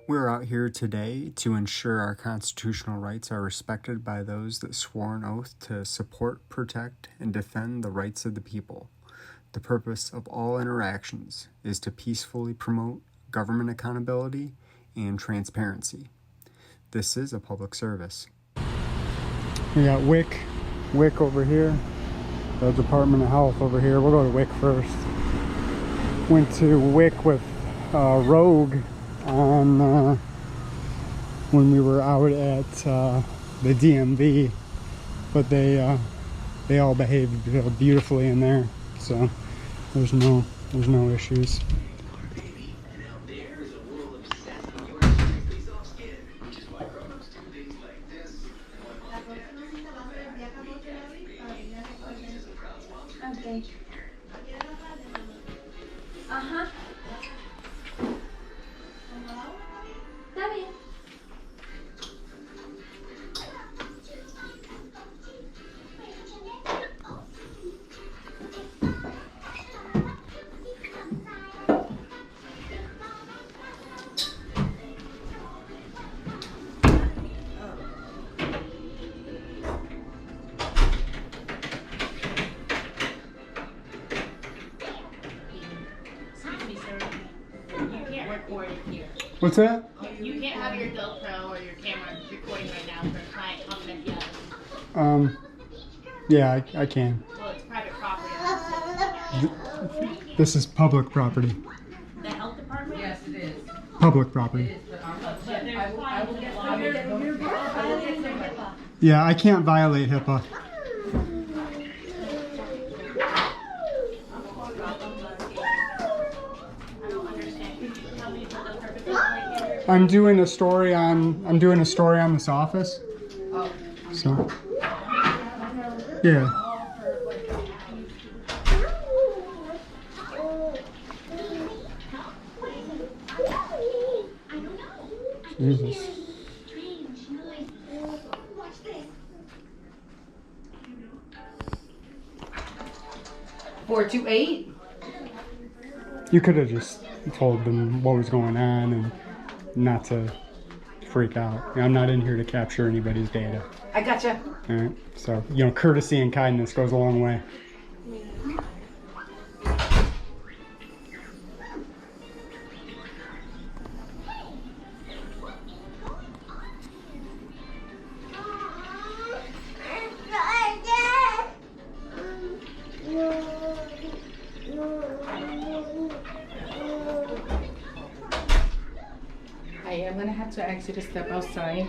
We're out here today to ensure our constitutional rights are respected by those that swore an oath to support, protect, and defend the rights of the people. The purpose of all interactions is to peacefully promote government accountability and transparency. This is a public service. We got WIC over here, the Department of Health over here. We'll go to WIC first. Went to WIC with Rogue on when we were out at the DMV, but they all behaved beautifully in there, so there's no issues. Okay. Ajá. Está bien. What's that? You can't have your GoPro or your camera recording right now for client confidentiality. Yeah, I can. Well, it's private property. This is public property. The health department? Yes, it is. Public property. Yeah, I can't violate HIPAA. I'm doing a story on this office. So yeah. Jesus. 428? You could have just told them what was going on and not to freak out. I'm not in here to capture anybody's data. I gotcha. All right. So, courtesy and kindness goes a long way. I'm gonna have to ask you to step outside.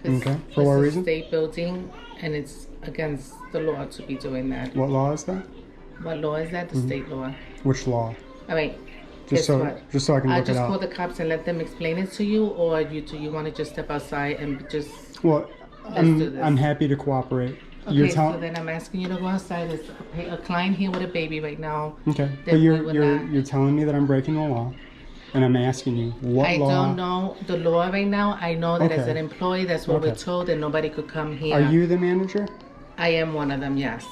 Okay. For what reason? It's a state building, and it's against the law to be doing that. What law is that? What law is that? The state law. Which law? All right. Just so I can look it I just up. call the cops and let them explain it to you, or do you want to just step outside and just? Well, do this. I'm happy to cooperate. Okay, so then I'm asking you to go outside. There's a client here with a baby right now. Okay, but you're telling me that I'm breaking the law, and I'm asking you what law? I don't know the law right now. I know that as Okay. an employee, that's what we're told, and nobody could come here. Are you the manager? I am one of them. Yes.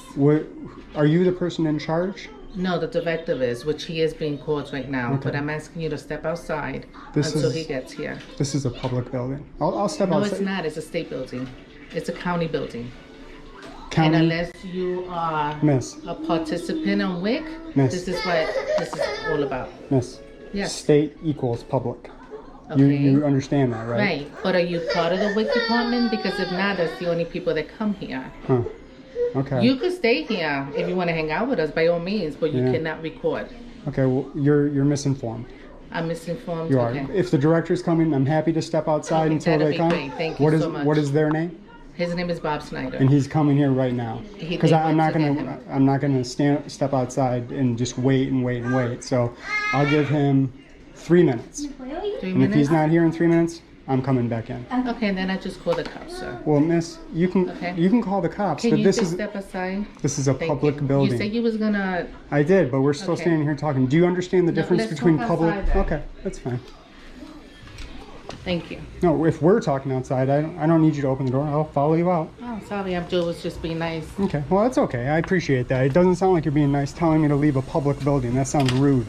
Are you the person in charge? No, the director is, which he is being called right now. Okay. But I'm asking you to step outside This until is- he gets here. This is a public building. I'll step No, outside. it's not. It's a state building. It's a county building. County, And unless you are Miss, a participant on WIC, Miss. this is what this is all about. Miss. Yes. State equals public. Okay. You understand that, right? Right. But are you part of the WIC department? Because if not, that's the only people that come here. Huh. Okay. You could stay here if you want to hang out with us, by all means, but you Yeah. cannot record. Okay. Well, you're misinformed. I'm misinformed. You are. Okay. If the director's coming, I'm happy to step outside Okay, until that'd they be come. great. Thank you so much. What is their name? His name is Bob Snyder. And he's coming here right now. Because they I'm not went to gonna get I'm not gonna step outside and just wait and wait and wait. So I'll give him 3 minutes. 3 And if minutes? he's not here in 3 minutes, I'm coming back in. Okay, and then I just call the cops, sir. Well, miss, you can call the cops, Can but you this just is step aside? this is a Thank public you. building. You said you was gonna... I did, but we're still Okay. standing here talking. Do you understand the No, difference let's between talk public? outside then. Okay, that's fine. Thank you. No, if we're talking outside, I don't need you to open the door. I'll follow you out. Oh, sorry, Abdul was just being nice. Okay, well, that's okay. I appreciate that. It doesn't sound like you're being nice telling me to leave a public building. That sounds rude.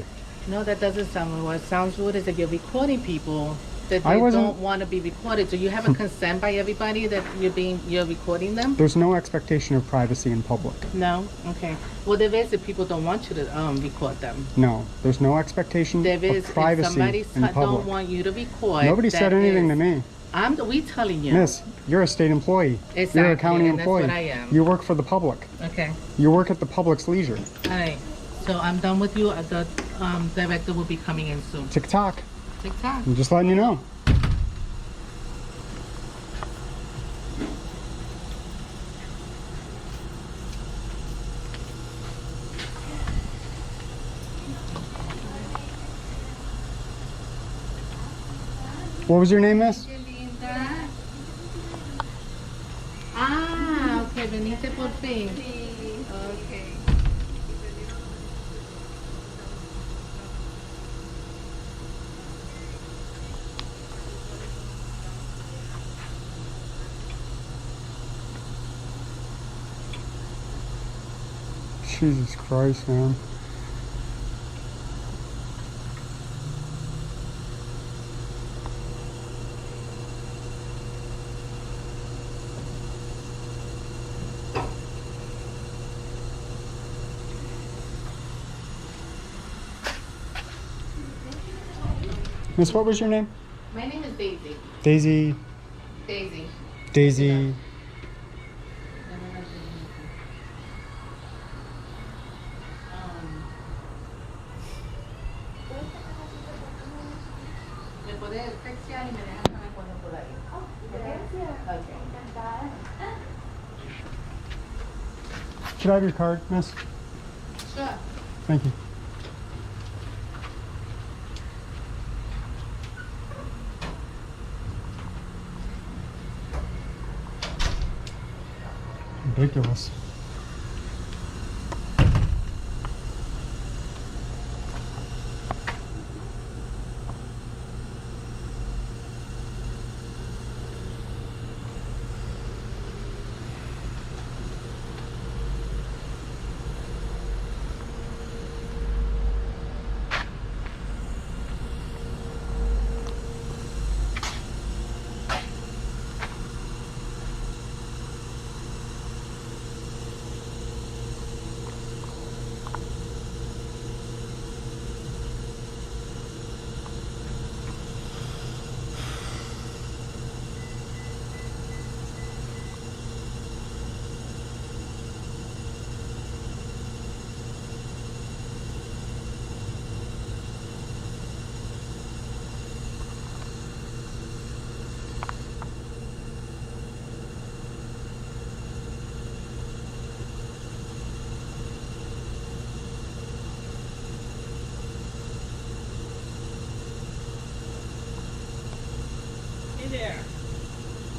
No, that doesn't sound rude. What sounds rude is if you're recording people that I they wasn't- don't want to be recorded. Do you have a consent by everybody that you're recording them? There's no expectation of privacy in public. No? Okay. Well, there is if people don't want you to record them. No, there's no expectation There of is if privacy somebody in don't public. want you to record. Nobody said that anything is- to me. we telling you. Miss, you're a state employee. You're a Exactly, county and that's employee. what I am. You work for the public. Okay. You work at the public's leisure. All right. So I'm done with you. The director will be coming in soon. Tick-tock. TikTok. I'm just letting you know. What was your name, miss? Ah, ok, veniste por fin. Ok. Jesus Christ, man. Miss, what was your name? My name is Daisy. Daisy. Daisy. Daisy. Me puedes textear y me dejas saber cuando por ahí. Okay. Should I have your card, miss? Sure. Thank you. Ridiculous.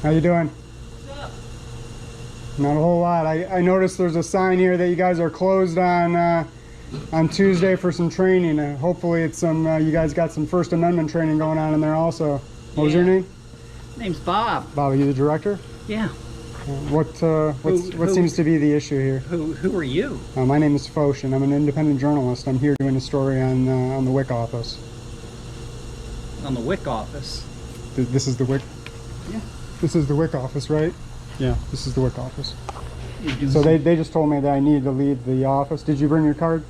How you doing? What's up? Not a whole lot. I noticed there's a sign here that you guys are closed on Tuesday for some training. Hopefully it's some you guys got some First Amendment training going on in there also. What was your Yeah. name? Name's Bob. Bob, are you the director? Yeah. What Who- seems to be the issue here? Who are you? My name is Foch, and I'm an independent journalist. I'm here doing a story on the WIC office. On the WIC office. This is the WIC. Yeah. This is the WIC office, right? Yeah, this is the WIC office. You do So some- they just told me that I need to leave the office. Did you bring your card?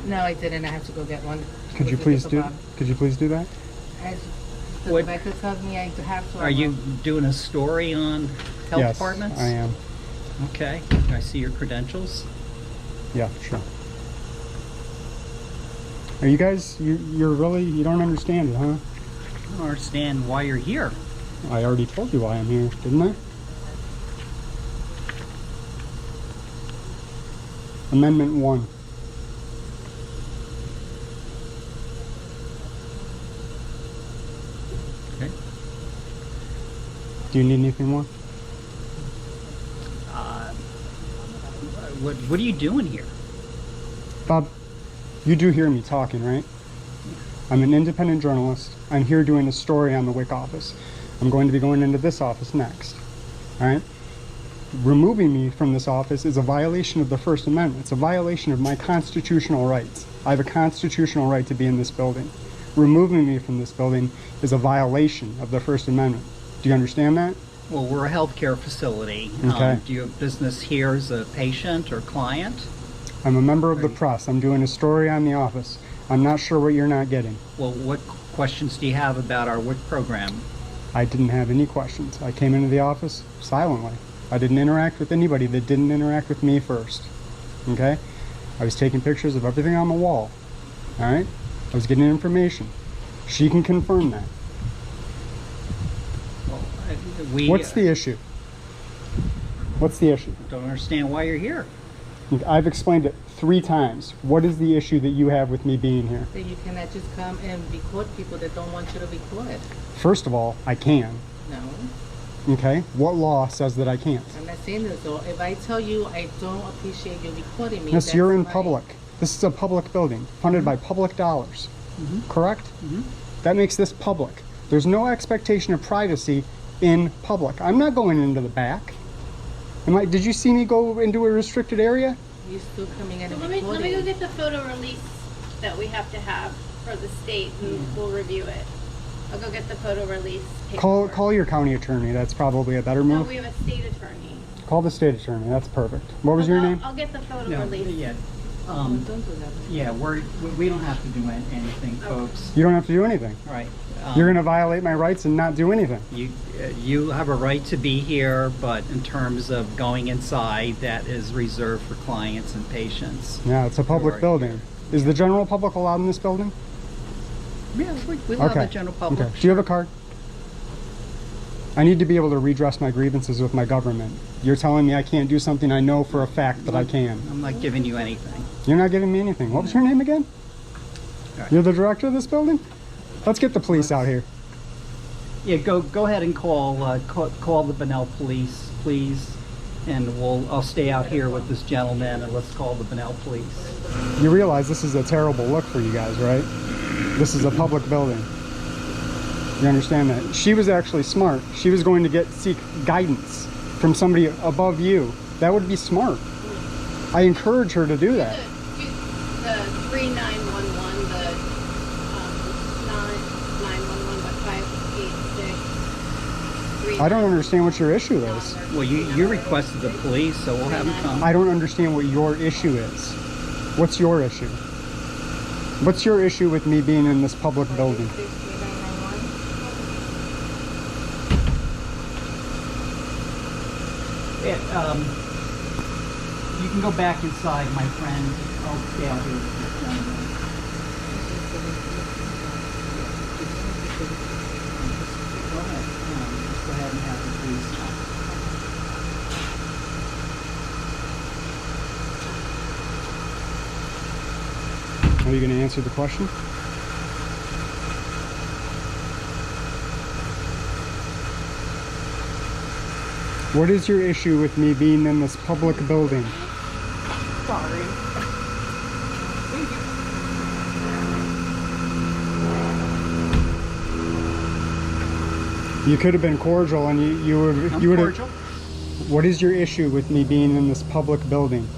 No, I didn't. I have to go get one. Could you please do? Could you please do that? As the What- director tells me I have to. Are you doing a story on health Yes, departments? I am. Okay. I see your credentials. Yeah, sure. Are you guys? You're really? You don't understand it, huh? I don't understand why you're here. I already told you why I'm here, didn't I? Amendment 1. Okay. Do you need anything more? What are you doing here? Bob, you do hear me talking, right? I'm an independent journalist. I'm here doing a story on the WIC office. I'm going to be going into this office next. All right? Removing me from this office is a violation of the First Amendment. It's a violation of my constitutional rights. I have a constitutional right to be in this building. removing me from this building is a violation of the First Amendment. Do you understand that? Well, we're a healthcare facility. Okay. Do you have business here as a patient or client? I'm a member of the press. I'm doing a story on the office. I'm not sure what you're not getting. Well, what questions do you have about our WIC program? I didn't have any questions. I came into the office silently. I didn't interact with anybody that didn't interact with me first. Okay? I was taking pictures of everything on the wall. All right? I was getting information. She can confirm that. Well, we What's the issue? What's the issue? don't understand why you're here. I've explained it 3 times. What is the issue that you have with me being here? That you cannot just come and record people that don't want you to record. First of all, I can. No, Okay? What law says that I can't? I'm not saying this. So if I tell you I don't appreciate you recording me, Yes, you're in fine. public. This is a public building, funded by public dollars. Correct? That makes this public. There's no expectation of privacy in public. I'm not going into the back. Did you see me go into a restricted area? You're still coming in So and let me recording. go get the photo release that we have to have for the state, and we'll review it. I'll go get the photo release. paperwork. Call your county attorney. That's probably a better No, move. we have a state attorney. Call the state attorney. That's perfect. What was your name? I'll get the photo No, release. yeah. Don't do that. Yeah, we don't have to do anything, folks. You don't have to do anything. Right. You're going to violate my rights and not do anything. You have a right to be here, but in terms of going inside, that is reserved for clients and patients. Yeah, it's a public Right. building. Is the general public allowed in this building? Yeah, we love the general public. Okay. Do you have a card? I need to be able to redress my grievances with my government. You're telling me I can't do something I know for a fact that I can. I'm not giving you anything. You're not giving me anything. What was your name again? Right. You're the director of this building? Let's get the police out here. Yeah, go ahead and call the Bunnell police, please, and I'll stay out here with this gentleman, and let's call the Bunnell police. You realize this is a terrible look for you guys, right? This is a public building. You understand that? She was actually smart. She was going to seek guidance from somebody above you. That would be smart. I encourage her to do that. The 3911, the not 911, but 586. I don't understand what your issue is. Well, you requested the police, so we'll have them come. I don't understand what your issue is. What's your issue? What's your issue with me being in this public building? You can go back inside, my friend. I'll stay out here with this gentleman. Go ahead. Just go ahead and have the police come. Are you going to answer the question? What is your issue with me being in this public building? Sorry. You could have been cordial, and you would I'm have. cordial. What is your issue with me being in this public building?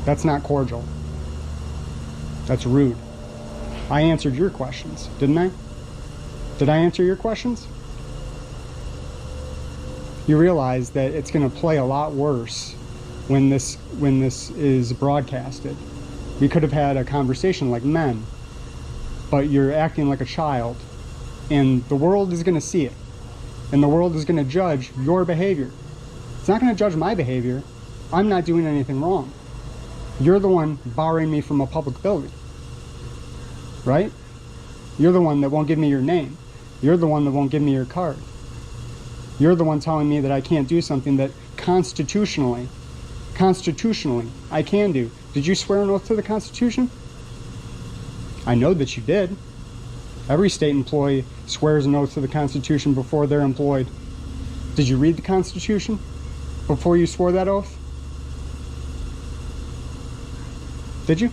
That's not cordial. That's rude. I answered your questions, didn't I? Did I answer your questions? You realize that it's going to play a lot worse when this is broadcasted. We could have had a conversation like men, but you're acting like a child, and the world is going to see it, and the world is going to judge your behavior. It's not going to judge my behavior. I'm not doing anything wrong. You're the one barring me from a public building, right? You're the one that won't give me your name. You're the one that won't give me your card. You're the one telling me that I can't do something that constitutionally, I can do. Did you swear an oath to the Constitution? I know that you did. Every state employee swears an oath to the Constitution before they're employed. Did you read the Constitution before you swore that oath? Did you?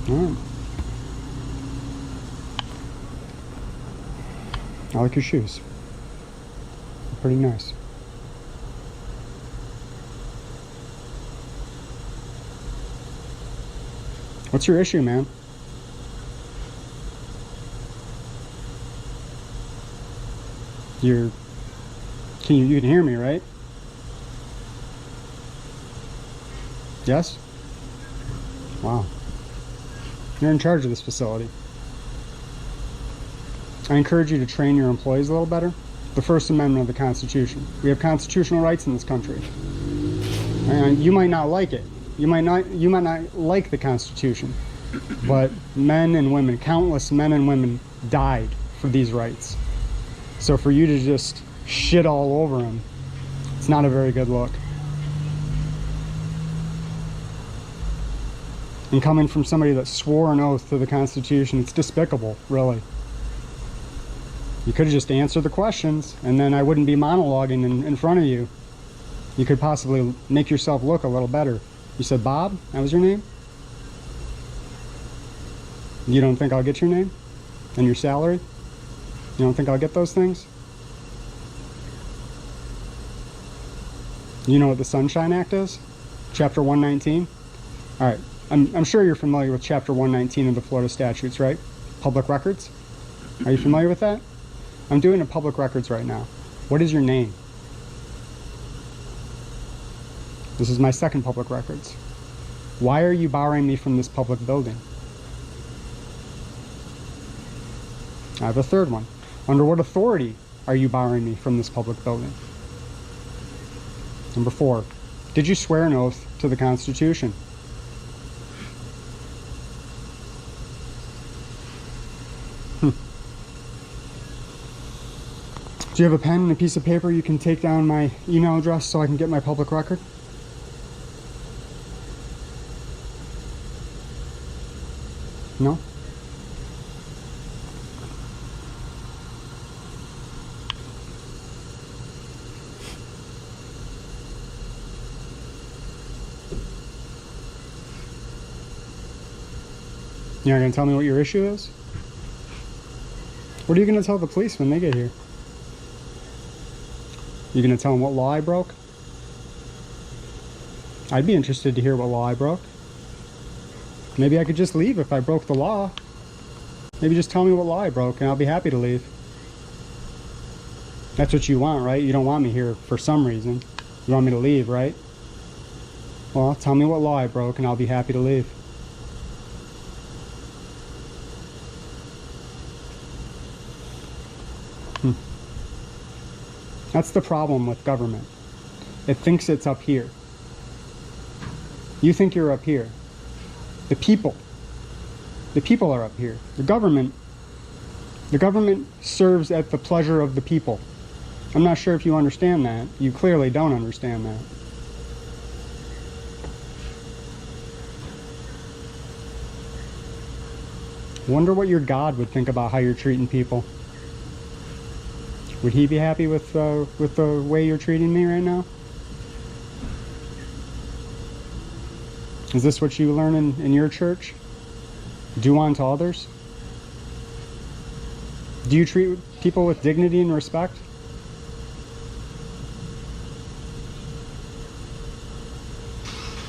All right. I like your shoes. They're pretty nice. What's your issue, man? You can hear me, right? Yes? Wow. You're in charge of this facility. I encourage you to train your employees a little better. The First Amendment of the Constitution. We have constitutional rights in this country. And you might not like it. You might not like the Constitution. But men and women, countless men and women died for these rights. So for you to just shit all over them, it's not a very good look. And coming from somebody that swore an oath to the Constitution, it's despicable, really. You could have just answered the questions, and then I wouldn't be monologuing in front of you. You could possibly make yourself look a little better. You said Bob? That was your name? You don't think I'll get your name? And your salary? You don't think I'll get those things? You know what the Sunshine Act is? Chapter 119? All right. I'm sure you're familiar with Chapter 119 of the Florida statutes, right? Public records? Are you familiar with that? I'm doing a public records right now. What is your name? This is my second public records. Why are you barring me from this public building? I have a third one. Under what authority are you barring me from this public building? Number 4, did you swear an oath to the Constitution? Do you have a pen and a piece of paper you can take down my email address so I can get my public record? No? You're not going to tell me what your issue is? What are you going to tell the police when they get here? You going to tell them what law I broke? I'd be interested to hear what law I broke. Maybe I could just leave if I broke the law. Maybe just tell me what law I broke and I'll be happy to leave. That's what you want, right? You don't want me here for some reason. You want me to leave, right? Well, tell me what law I broke and I'll be happy to leave. That's the problem with government. It thinks it's up here. You think you're up here. The people are up here. The government serves at the pleasure of the people. I'm not sure if you understand that. You clearly don't understand that. Wonder what your God would think about how you're treating people. Would he be happy with the way you're treating me right now? Is this what you learn in your church? Do unto others? Do you treat people with dignity and respect?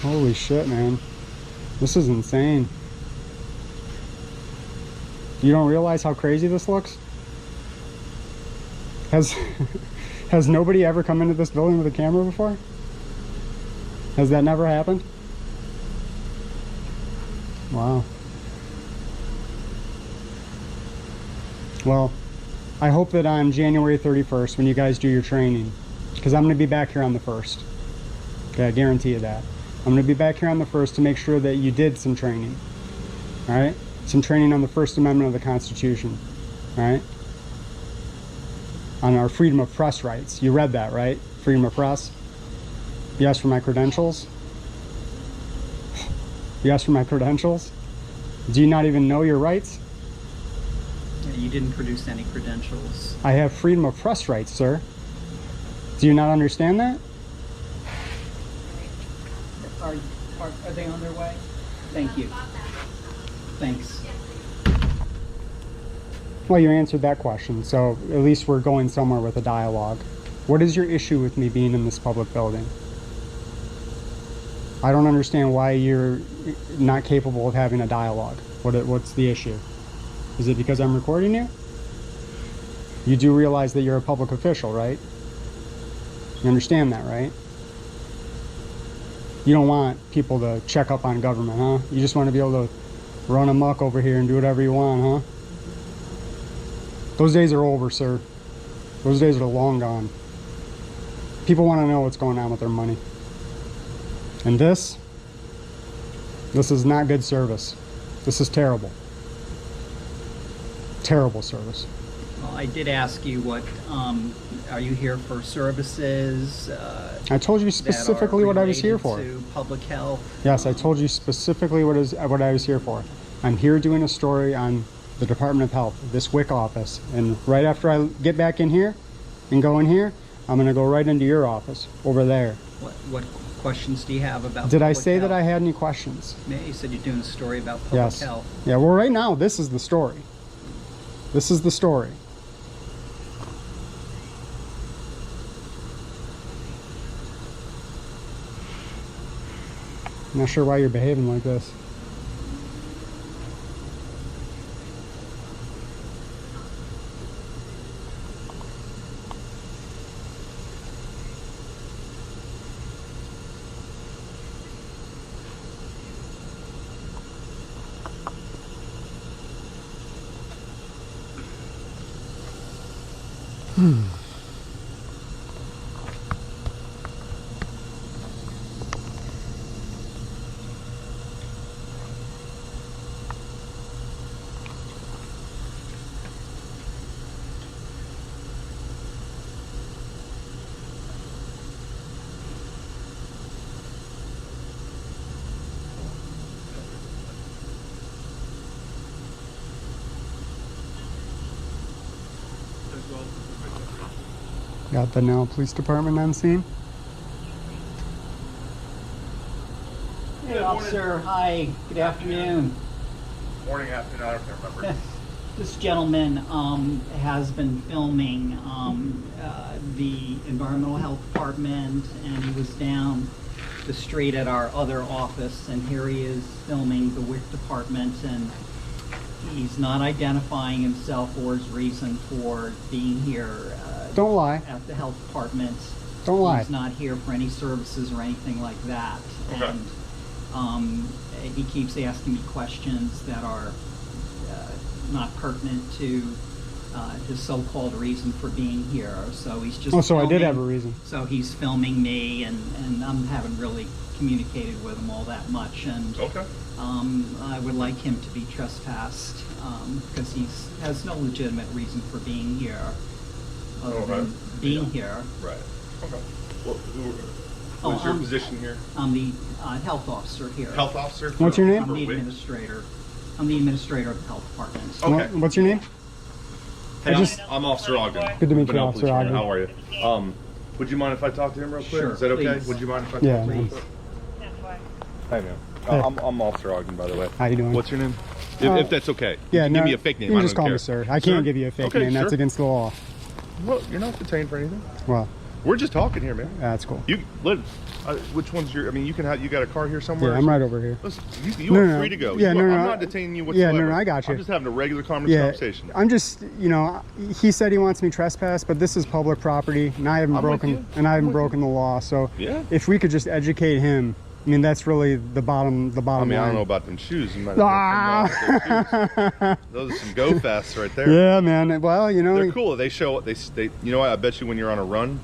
Holy shit, man. This is insane. You don't realize how crazy this looks? Has nobody ever come into this building with a camera before? Has that never happened? Wow. Well, I hope that on January 31st, when you guys do your training, because I'm going to be back here on the 1st. Okay, I guarantee you that. I'm going to be back here on the 1st to make sure that you did some training. All right? Some training on the First Amendment of the Constitution. All right? On our freedom of press rights. You read that, right? Freedom of press. You asked for my credentials. You asked for my credentials. Do you not even know your rights? Yeah, you didn't produce any credentials. I have freedom of press rights, sir. Do you not understand that? Are they on their way? Thank you. Thanks. Well, you answered that question, so at least we're going somewhere with a dialogue. What is your issue with me being in this public building? I don't understand why you're not capable of having a dialogue. What's the issue? Is it because I'm recording you? You do realize that you're a public official, right? You understand that, right? You don't want people to check up on government, huh? You just want to be able to run amok over here and do whatever you want, huh? Those days are over, sir. Those days are long gone. People want to know what's going on with their money. And this is not good service. This is terrible. Terrible service. Well, I did ask you what, are you here for services? I told you specifically what I was here for. To public health? Yes, I told you specifically what I was here for. I'm here doing a story on the Department of Health, this WIC office. And right after I get back in here and go in here, I'm going to go right into your office over there. What questions do you have about Did I public say health? that I had any questions? Yeah, you said you're doing a story about public Yes. health. Yeah, well, right now, this is the story. This is the story. I'm not sure why you're behaving like this. Got the Bunnell Police Department on scene. Hey, officer. Hi. Good afternoon. Morning, afternoon, I don't remember. This gentleman has been filming the Environmental Health Department, and he was down the street at our other office, and here he is filming the WIC department, and he's not identifying himself or his reason for being here Don't lie. at the health department. Don't lie. He's not here for any services or anything like that. Okay. And he keeps asking me questions that are not pertinent to his so-called reason for being here. So he's just Oh, so I did filming. have a reason. So he's filming me, and I haven't really communicated with him all that much. And Okay. I would like him to be trespassed because he has no legitimate reason for being here other Oh, than right. being Yeah. here. Right. Okay. Well, Oh, what's your I'm- position here? I'm the health officer here. Health officer? for- What's your name? I'm for the WIC? administrator. I'm the administrator of the health department. Okay. What's your name? Hey, I just- I'm Officer Ogden. Good to meet you, Bunnell Officer Police Ogden. Department. How are you? Would you mind if I talk to him real quick? Sure, Is that okay? please. Would you mind if I Yeah, talk to him? man. real quick? Hey, man. Hey. I'm Officer Ogden, by the way. How you doing? What's your name? If that's okay. Yeah, you can no, give me a fake name. You I can just don't call care. me sir. I can't Sir? give you a fake Okay, name. That's sure. against the law. Well, you're not detained for anything. Well, We're just talking here, man. that's cool. You let. Which one's your? I mean, you can have. You got a car here somewhere? Yeah, I'm right over here. Listen, you No, are no, free to go. yeah, You no, are- no, I'm I- not detaining you Yeah, whatsoever. no, I got you. I'm just having a regular Yeah, conversation. I'm just, he said he wants me trespassed, but this is public property, and I haven't I'm with broken, you. and I haven't I'm with broken the law. So, Yeah. if we could just educate him, I mean, that's really the bottom I line. mean, I don't know about them shoes. You might Ah. have those are some go fests right there. Yeah, man. Well, They're cool. They show. They. You know what? I bet you when you're on a run,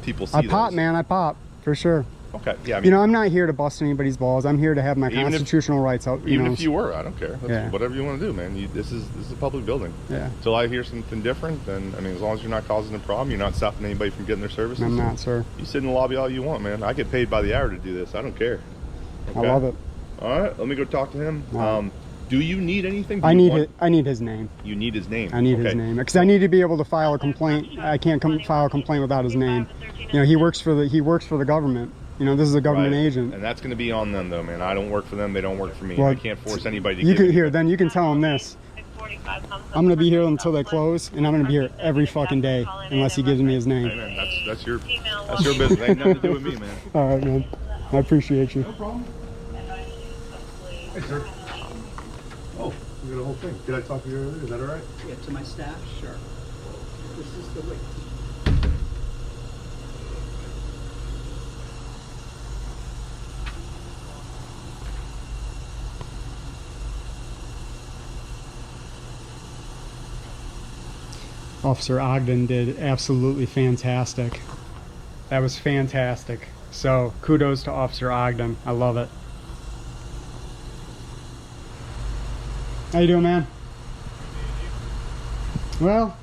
people see I pop, those. man. I pop for sure. Okay. Yeah. I mean, I'm not here to bust anybody's balls. I'm here to have my Even if- constitutional rights out. even if you were, I don't care. That's Yeah. whatever you want to do, man. This is a public building. Yeah, Till I hear something different, then I mean, as long as you're not causing a problem, you're not stopping anybody from getting their services. I'm not, sir. You sit in the lobby all you want, man. I get paid by the hour to do this. I don't care. I love it. All right, let me go talk to him. All right. Do you need anything? Do I you need want- it. I need his name. You need his name. I need his Okay. name because I need to be able to file a complaint. I can't file a complaint without his name. He works for the government. This is a government Right. agent. And that's going to be on them, though, man. I don't work for them. They don't work for me. Well, I can't force anybody to You give can me- here. Then you can tell him this. I'm gonna be here until they close, and I'm gonna be here every fucking day unless he gives me his Hey, name. man, that's your business. Ain't nothing to do with me, man. All right, man. I appreciate you. No problem. Hey, sir. Oh, you got a whole thing. Did I talk to you earlier? Is that all right? Get to my staff? Sure. This is the way. Officer Ogden did absolutely fantastic. That was fantastic. So kudos to Officer Ogden. I love it. How you doing, man? Well,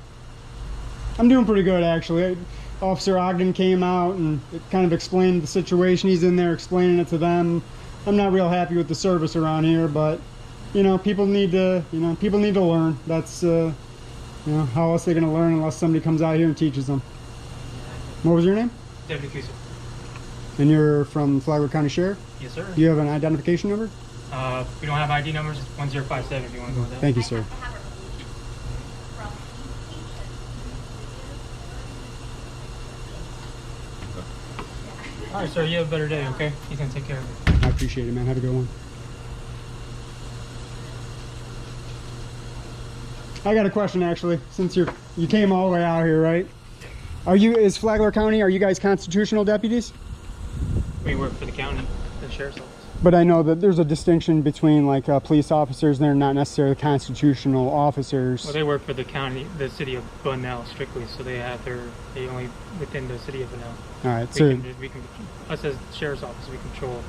I'm doing pretty good actually. Officer Ogden came out and kind of explained the situation. He's in there explaining it to them. I'm not real happy with the service around here, but you know, people need to learn. That's you know, how else are they going to learn unless somebody comes out here and teaches them? What was your name? Deputy Cuser. And you're from Flagler County Sheriff? Yes, sir. Do you have an identification number? We don't have ID numbers. It's 1057 if you want to go with that. Thank you, sir. All right, sir. You have a better day, okay? He's going to take care of it. I appreciate it, man. Have a good one. I got a question actually, since you came all the way out here, right? Is Flagler County, are you guys constitutional deputies? We work for the county, the sheriff's office. But I know that there's a distinction between like police officers and they're not necessarily constitutional officers. Well, they work for the county, the city of Bunnell strictly, so they only within the city of Bunnell. All right, We can us as sheriff's office, we control.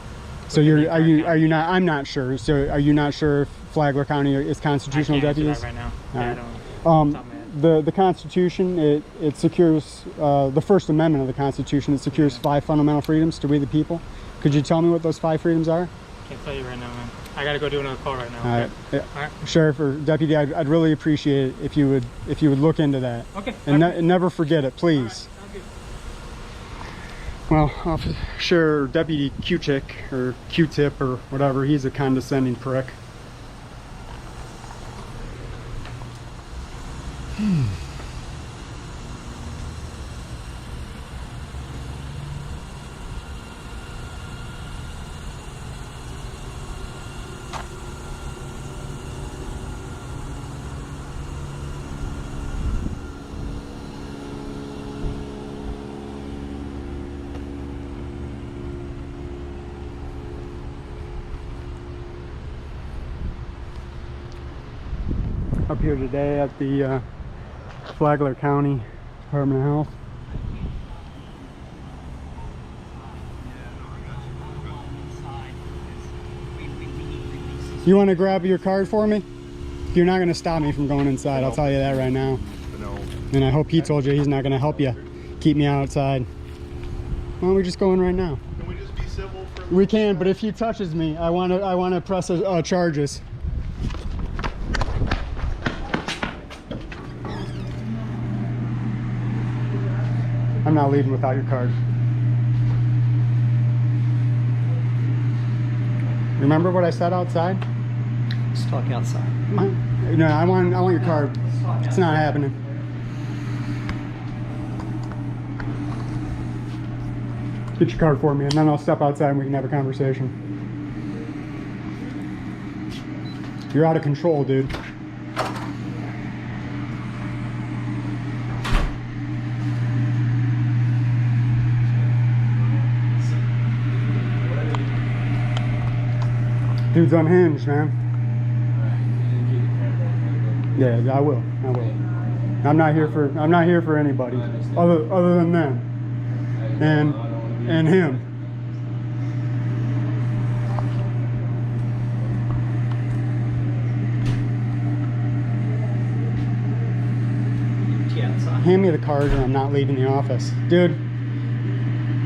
So are you not? I'm not sure. So are you not sure if Flagler County is constitutional I can't deputies? answer that right now. All Yeah, right. I don't. Top of my head. The Constitution, it secures the First Amendment of the Constitution. It secures 5 fundamental freedoms to we the people. Could you tell me what those 5 freedoms are? Can't tell you right now, man. I gotta go do another call right now. All right. Okay? Yeah. All right. Sheriff or deputy, I'd really appreciate it if you would look into that. Okay. And All right. never forget it, please. All right. Sounds good. Well, Officer Deputy Q-Chick or Q-Tip or whatever, he's a condescending prick. Up here today at the Flagler County Department of Health. You want to grab your card for me? You're not going to stop me from going inside, I'll tell you that right now. No. And I hope he told you he's not going to help you keep me outside. Why don't we just go in right now? Can we just be civil for We can, but if he touches me, I want to press charges. I'm not leaving without your card. Remember what I said outside? Let's talk outside. No, I want your card. It's not happening. Get your card for me, and then I'll step outside and we can have a conversation. You're out of control, dude. Dude's unhinged, man. Yeah, I will. I'm not here for anybody other than them and him. Hand me the card or I'm not leaving the office. Dude,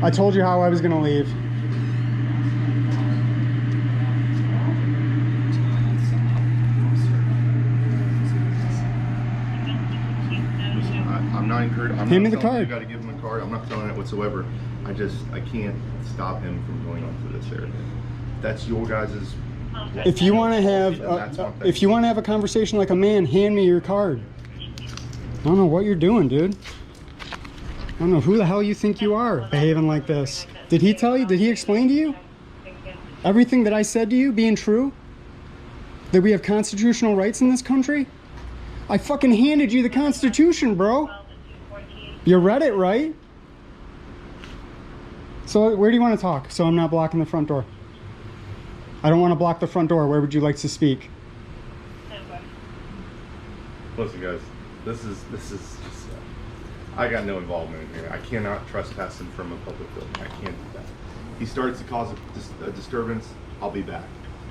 I told you how I was gonna leave. I'm not encouraged. Hand me the card. You got to give him a card. I'm not telling it whatsoever. I can't stop him from going onto this area. That's your guys'. If you want to have a conversation like a man, hand me your card. I don't know what you're doing, dude. I don't know who the hell you think you are behaving like this. Did he tell you? Did he explain to you? Everything that I said to you being true? That we have constitutional rights in this country? I fucking handed you the Constitution, bro. You read it, right? So where do you want to talk? So I'm not blocking the front door. I don't want to block the front door. Where would you like to speak? Listen, guys, this is just. I got no involvement in here. I cannot trespass him from a public building. I can't do that. He starts to cause a disturbance, I'll be back.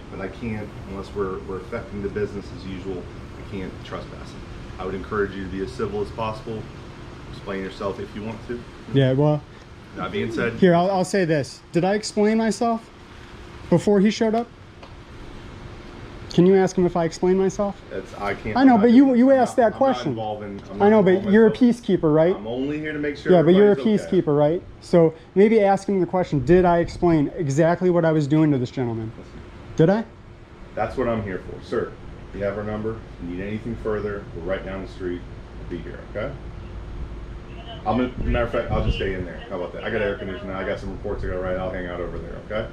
But I can't, unless we're affecting the business as usual, I can't trespass him. I would encourage you to be as civil as possible. Explain yourself if you want to. Yeah, well. That being said. Here, I'll say this. Did I explain myself before he showed up? Can you ask him if I explained myself? I can't. I know, but you asked that I'm question. not I know, but you're a peacekeeper, right? I'm only here to make sure. Yeah, but you're a everybody's okay. peacekeeper, right? So maybe ask him the question, did I explain exactly what I was doing to this gentleman? Did I? That's what I'm here for. Sir, you have our number. If you need anything further, we're right down the street. I'll be here, okay? Matter of fact, I'll just stay in there. How about that? I got air conditioning. I got some reports I got to write. I'll hang out over there, okay?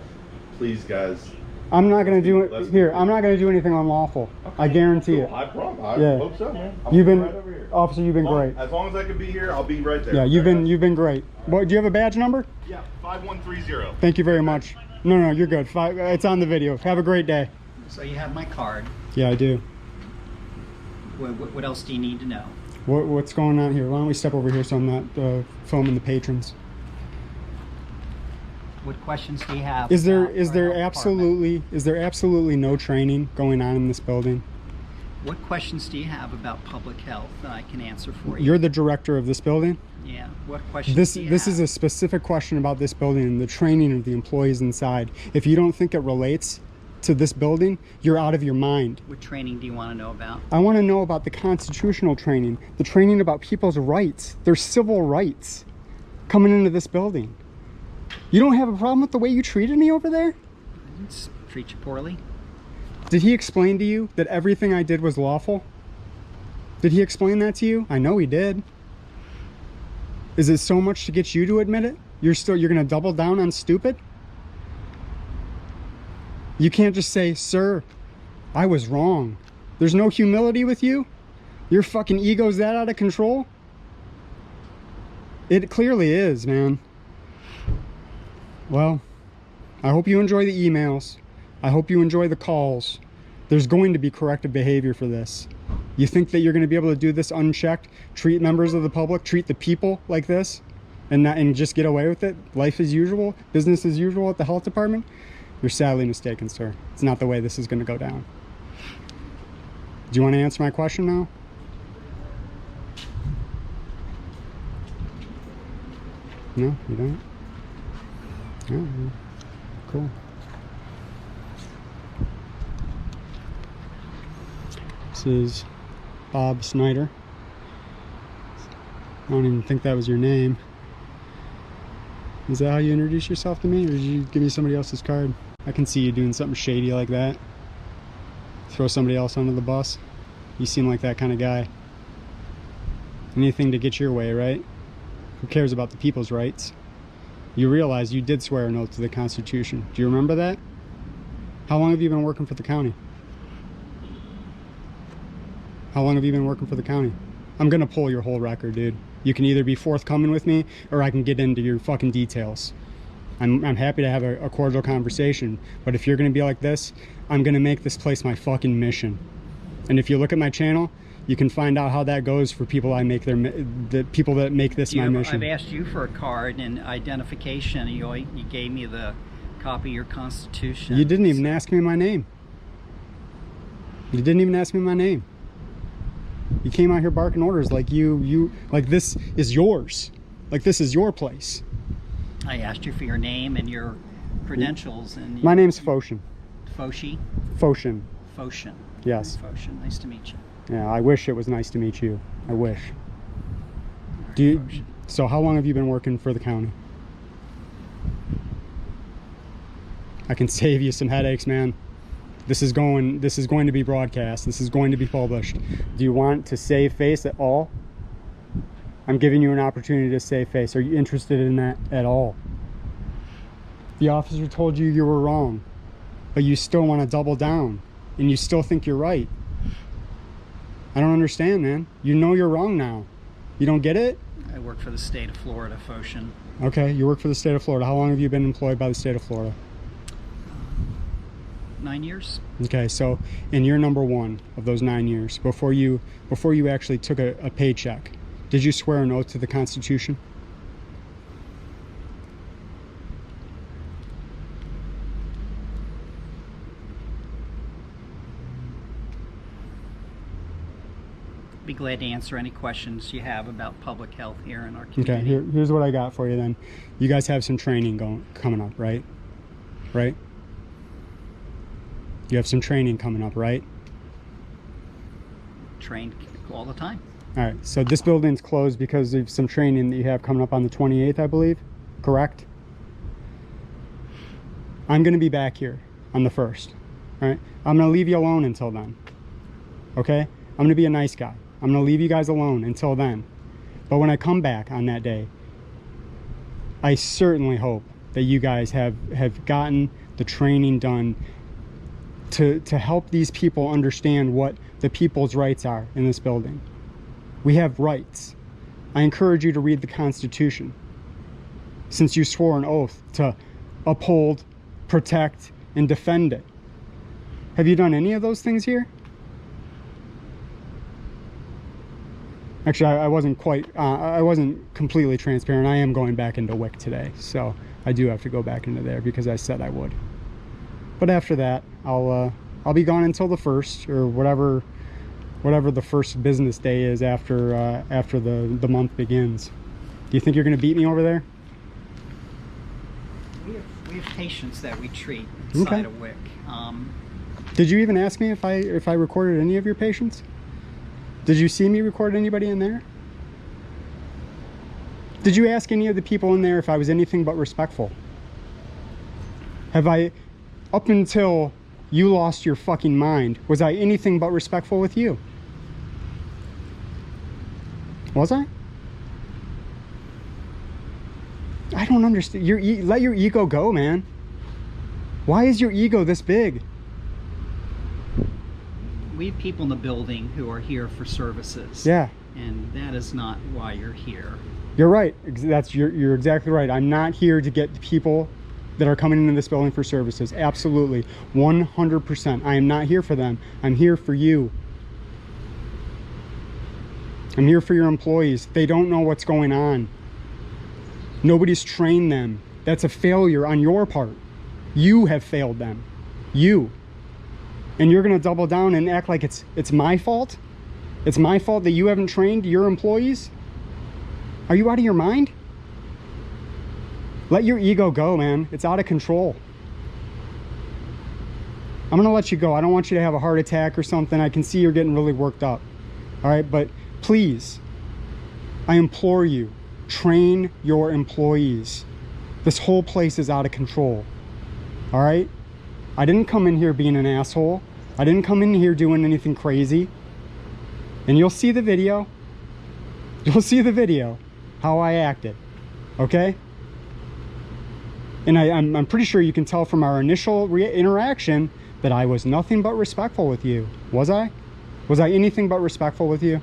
Please, guys. I'm not going to do it here. I'm not going to do anything unlawful. Okay. I guarantee it. I promise. I hope so, man. You've been, right over here. Officer, you've been great. As long as I can be here, I'll be right there. Yeah, you've been great. What, do you have a badge number? Yeah, 5130. Thank you very much. No, you're good. It's on the video. Have a great day. So you have my card. Yeah, I do. What else do you need to know? What's going on here? Why don't we step over here so I'm not filming the patrons? What questions do you have? Is there absolutely no training going on in this building? What questions do you have about public health that I can answer for you? You're the director of this building? Yeah. What questions do you This have? is a specific question about this building and the training of the employees inside. If you don't think it relates to this building, you're out of your mind. What training do you want to know about? I want to know about the constitutional training, the training about people's rights, their civil rights coming into this building. You don't have a problem with the way you treated me over there? I didn't treat you poorly. Did he explain to you that everything I did was lawful? Did he explain that to you? I know he did. Is it so much to get you to admit it? You're gonna double down on stupid? You can't just say, sir, I was wrong. There's no humility with you? Your fucking ego's that out of control? It clearly is, man. Well, I hope you enjoy the emails. I hope you enjoy the calls. There's going to be corrective behavior for this. You think that you're going to be able to do this unchecked, treat members of the public, treat the people like this, and just get away with it? Life as usual, business as usual at the health department? You're sadly mistaken, sir. It's not the way this is going to go down. Do you want to answer my question now? No, you don't? Oh, cool. This is Bob Snyder. I don't even think that was your name. Is that how you introduce yourself to me, or did you give me somebody else's card? I can see you doing something shady like that. Throw somebody else under the bus. You seem like that kind of guy. Anything to get your way, right? Who cares about the people's rights? You realize you did swear an oath to the Constitution. Do you remember that? How long have you been working for the county? How long have you been working for the county? I'm gonna pull your whole record, dude. You can either be forthcoming with me, or I can get into your fucking details. I'm happy to have a cordial conversation, but if you're gonna be like this, I'm gonna make this place my fucking mission. And if you look at my channel, you can find out how that goes for people the people that make this my mission. I've asked you for a card and identification. You gave me the copy of your Constitution. You didn't even ask me my name. You didn't even ask me my name. You came out here barking orders like like this is yours. Like this is your place. I asked you for your name and your credentials. And my name's Foshin. Foshi? Foshin. Foshin. Yes. Foshin. Nice to meet you. Yeah, I wish it was nice to meet you. I wish. So how long have you been working for the county? I can save you some headaches, man. This is going to be broadcast. This is going to be published. Do you want to save face at all? I'm giving you an opportunity to save face. Are you interested in that at all? The officer told you were wrong, but you still want to double down and you still think you're right. I don't understand, man. You know you're wrong now. You don't get it? I work for the state of Florida, Foshin. Okay, you work for the state of Florida. How long have you been employed by the state of Florida? 9 years. Okay, so in year number 1 of those 9 years, before you actually took a paycheck, did you swear an oath to the Constitution? Be glad to answer any questions you have about public health here in our community. Okay, here's what I got for you then. You guys have some training coming up, right? Right? You have some training coming up, right? Trained all the time. All right, so this building's closed because of some training that you have coming up on the 28th, I believe, correct? I'm gonna be back here on the 1st, all right? I'm gonna leave you alone until then, okay? I'm gonna be a nice guy. I'm gonna leave you guys alone until then. But when I come back on that day, I certainly hope that you guys have gotten the training done to help these people understand what the people's rights are in this building. We have rights. I encourage you to read the Constitution, since you swore an oath to uphold, protect, and defend it. Have you done any of those things here? Actually, I wasn't completely transparent. I am going back into WIC today, so I do have to go back into there because I said I would. But after that, I'll be gone until the 1st, or whatever the first business day is after the month begins. Do you think you're going to beat me over there? We have patients that we treat inside of WIC. Did you even ask me if I recorded any of your patients? Did you see me record anybody in there? Did you ask any of the people in there if I was anything but respectful? Have I, up until you lost your fucking mind, was I anything but respectful with you? Was I? I don't understand. Let your ego go, man. Why is your ego this big? We have people in the building who are here for services. Yeah. And that is not why you're here. You're right. You're exactly right. I'm not here to get the people that are coming into this building for services. Absolutely. 100%. I am not here for them. I'm here for you. I'm here for your employees. They don't know what's going on. Nobody's trained them. That's a failure on your part. You have failed them. You. And you're gonna double down and act like it's my fault? It's my fault that you haven't trained your employees? Are you out of your mind? Let your ego go, man. It's out of control. I'm gonna let you go. I don't want you to have a heart attack or something. I can see you're getting really worked up. All right, but please, I implore you, train your employees. This whole place is out of control. All right? I didn't come in here being an asshole. I didn't come in here doing anything crazy. And you'll see the video. You'll see the video, how I acted, okay? And I'm pretty sure you can tell from our initial interaction that I was nothing but respectful with you. Was I? Was I anything but respectful with you?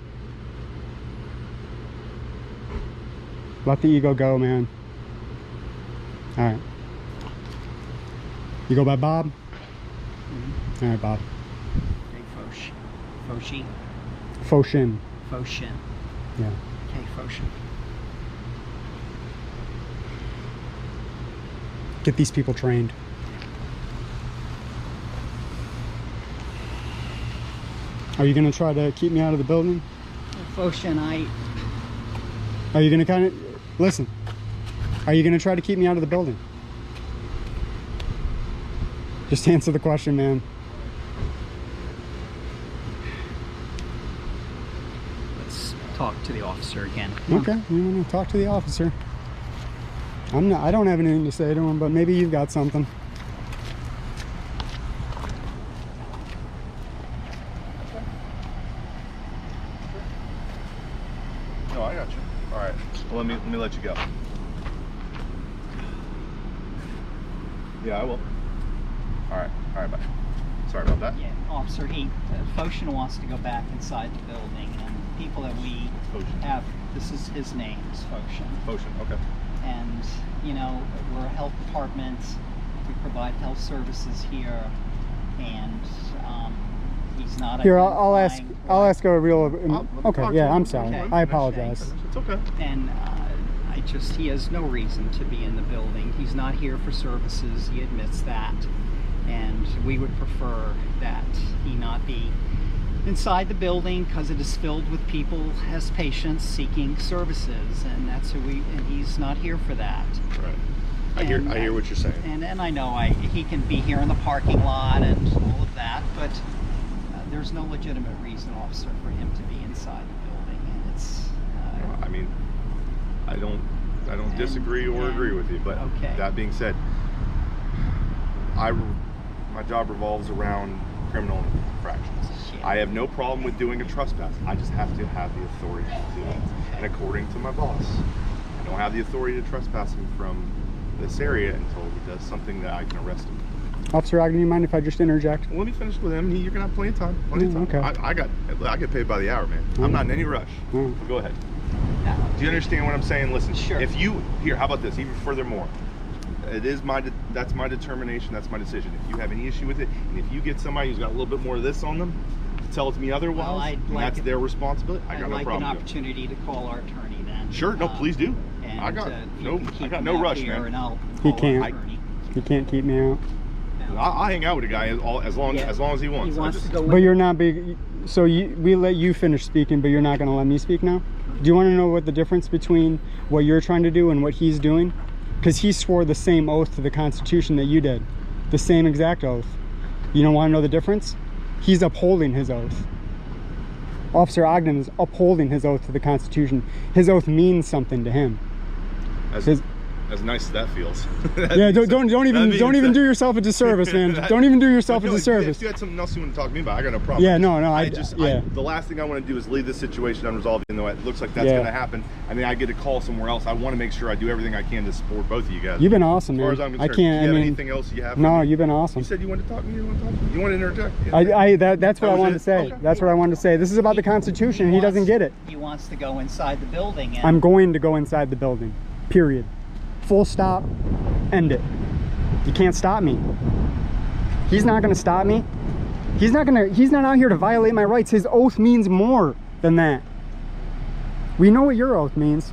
Let the ego go, man. All right. You go by Bob? All right, Bob. Okay, Foshi. Foshin. Foshin. Yeah. Okay, Foshin. Get these people trained. Are you going to try to keep me out of the building? Foshin, Are you going to listen, are you going to try to keep me out of the building? Just answer the question, man. Let's talk to the officer again. Okay, you want to talk to the officer. I don't have anything to say to him, but maybe you've got something. No, I got you. All right. Well, let me let you go. Yeah, I will. All right, bye. Sorry about that. Yeah, officer, Foshin wants to go back inside the building, and people that we Foshin. have, this is his name, is Foshin. Potion, okay. And, you know, we're a health department, we provide health services here, and he's not Here, I'll ask. identifying I'll what- ask a real. Let me Okay, talk to yeah, him. I'm sorry. Okay. I apologize. It's okay. And he has no reason to be in the building. He's not here for services, he admits that. And we would prefer that he not be inside the building because it is filled with people as patients seeking services, and that's who and he's not here for that. Right. I hear what you're saying. And I know he can be here in the parking lot and all of that, but there's no legitimate reason, officer, for him to be inside the building. And it's I mean, I don't disagree or agree with you, but okay. that being said, my job revolves around criminal infractions. Yeah. I have no problem with doing a trespass. I just have to have the authority to do it. And according to my boss, I don't have the authority to trespass him from this area until he does something that I can arrest him. Officer Ogden, do you mind if I just interject? Well, let me finish with him. You're gonna have plenty of time. Plenty of time. Okay. I get paid by the hour, man. I'm not in any rush. Go ahead. Do you understand what I'm saying? Listen, Sure. If you how about this? Even furthermore, it is that's my determination. That's my decision. If you have any issue with it, and if you get somebody who's got a little bit more of this on them, tells me otherwise, Well, I'd and like that's it- their responsibility. I I'd got no like an problem. doing it. opportunity to call our attorney then. Sure, no, please do. And, I got you can keep him no out rush, here, man. And I'll He call can't. our attorney. You can't keep me out. I hang out with a guy as long Yeah. as he wants. He wants to go But you're not big. So we let you finish speaking, but you're not going to let me speak now. Do you want to know what the difference between what you're trying to do and what he's doing? Because he swore the same oath to the Constitution that you did, the same exact oath. You don't want to know the difference? He's upholding his oath. Officer Ogden is upholding his oath to the Constitution. His oath means something to him. As nice as that feels. Yeah, don't even do yourself a disservice, man. Don't even do yourself a disservice. If you had something else you want to talk to me about, I got no problem. Yeah, no, The last thing I want to do is leave this situation unresolved, even though it looks like that's going to happen. I mean, I get a call somewhere else. I want to make sure I do everything I can to support both of you guys. You've been awesome, man. As far as I'm concerned, I can't. do you I have mean, anything else you have? no, for me? you've been awesome. You said you wanted to talk to me. You want to talk to me? You want to interject? That's what I was wanted it? to say. Okay. That's what I wanted to say. This is about the Constitution. He doesn't get it. He wants to go inside the building. And I'm going to go inside the building. Period. Full stop. End it. You can't stop me. He's not going to stop me. He's not out here to violate my rights. His oath means more than that. We know what your oath means.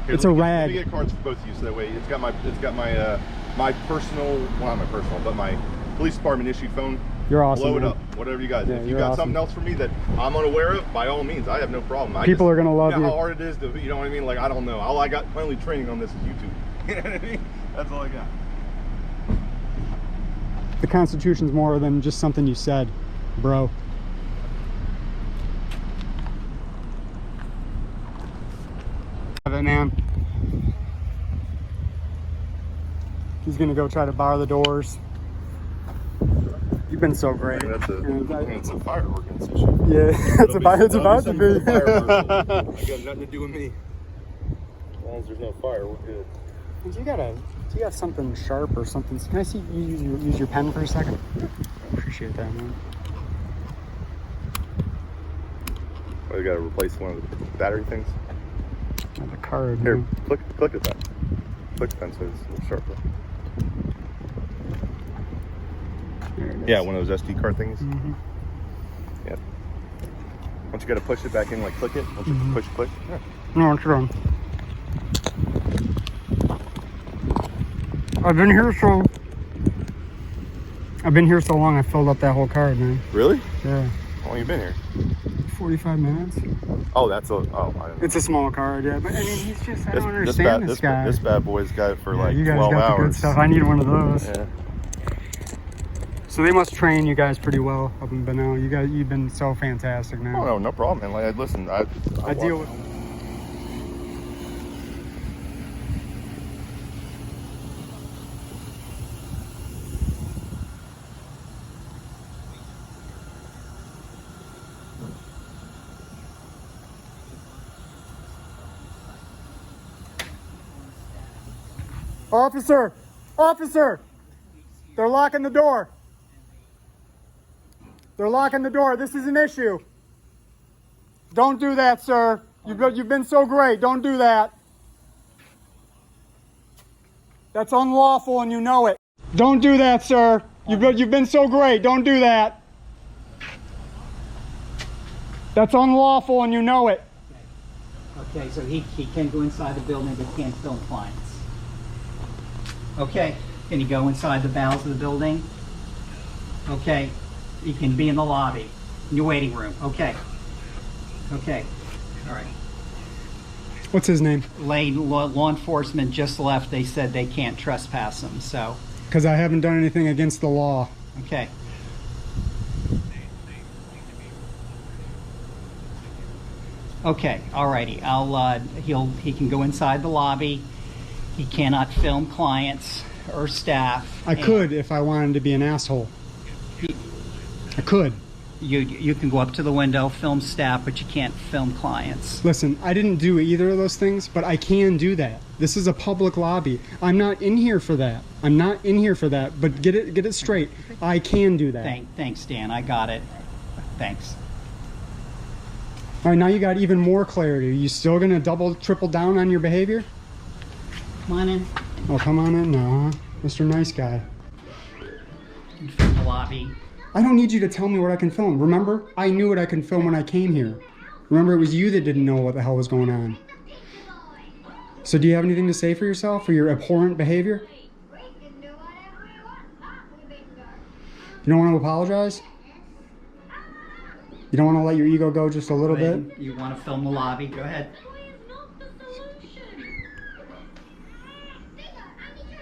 Here, It's a let me rag. get cards for both of you, so that way it's got my my personal, well, not my personal, but my police department issued phone. You're awesome, Blow it man. up, whatever you guys. Yeah, if you you're got awesome. something else for me that I'm unaware of, by all means, I have no problem. People are gonna love you know you. how hard it is to, you know what I mean? Like, I don't know. All I got, my only training on this is YouTube. You know what I mean? That's all I got. The Constitution's more than just something you said, bro. Have it, man. He's gonna go try to bar the doors. You've been so great. It's a fire organization. Yeah, it's about to be. It got nothing to do with me. As long as there's no fire, we're good. Do you have something sharp or something? Can I see you use your pen for a second? I appreciate that, man. Oh, you got to replace one of the battery things. The card. Here, man. click at that. Click the pen so it's sharper. There it is. Yeah, one of those SD card things. Mhm. Yeah. Once you got to push it back in, like click it. Once you push, click. Yeah. No, it's wrong. I've been here so long I filled up that whole card, man. Really? Yeah. How long you been here? 45 minutes. Oh, that's a. Oh, I don't know. It's a small card, yeah. But I mean, he's just, I don't understand this guy. This bad boy's got it for Yeah, like you guys 12 got hours. the good stuff. I need one of those. Yeah. So they must train you guys pretty well up in Bunnell. You've been so fantastic, man. Oh no problem, man. Like, listen, I deal with. Officer! Officer! They're locking the door. They're locking the door. This is an issue. Don't do that, sir. You've been so great. Don't do that. That's unlawful and you know it. Don't do that, sir. You've been so great. Don't do that. That's unlawful and you know it. Okay, so he can go inside the building but can't film clients. Okay, can you go inside the bowels of the building? Okay, you can be in the lobby, in your waiting room. Okay. Okay, all right. What's his name? Law enforcement just left. They said they can't trespass him, so. Because I haven't done anything against the law. Okay. Okay, alrighty. He can go inside the lobby. He cannot film clients or staff. I could if I wanted to be an asshole. I could. You can go up to the window, film staff, but you can't film clients. Listen, I didn't do either of those things, but I can do that. This is a public lobby. I'm not in here for that. I'm not in here for that, but get it straight. I can do that. Thanks, Dan. I got it. Thanks. All right, now you got even more clarity. Are you still going to triple down on your behavior? Come on in. Oh, come on in now, huh? Mr. Nice Guy. From the lobby. I don't need you to tell me what I can film. Remember, I knew what I can film when I came here. Remember, it was you that didn't know what the hell was going on. So do you have anything to say for yourself for your abhorrent behavior? You don't want to apologize? You don't want to let your ego go just a little bit? You want to film the lobby? Go ahead.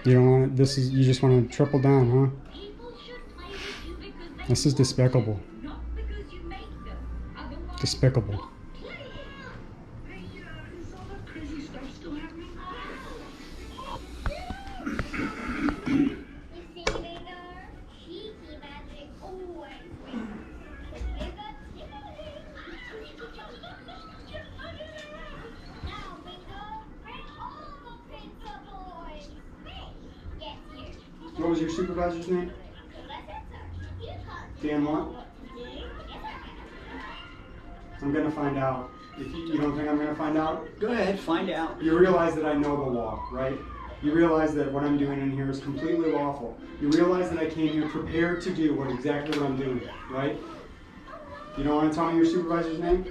You don't want to, you just want to triple down, huh? This is despicable. Despicable. What was your supervisor's name? Dan what? I'm gonna find out. If you don't think I'm gonna find out? Go ahead, find out. You realize that I know the law, right? You realize that what I'm doing in here is completely lawful. You realize that I came here prepared to do exactly what I'm doing, right? You don't want to tell me your supervisor's name?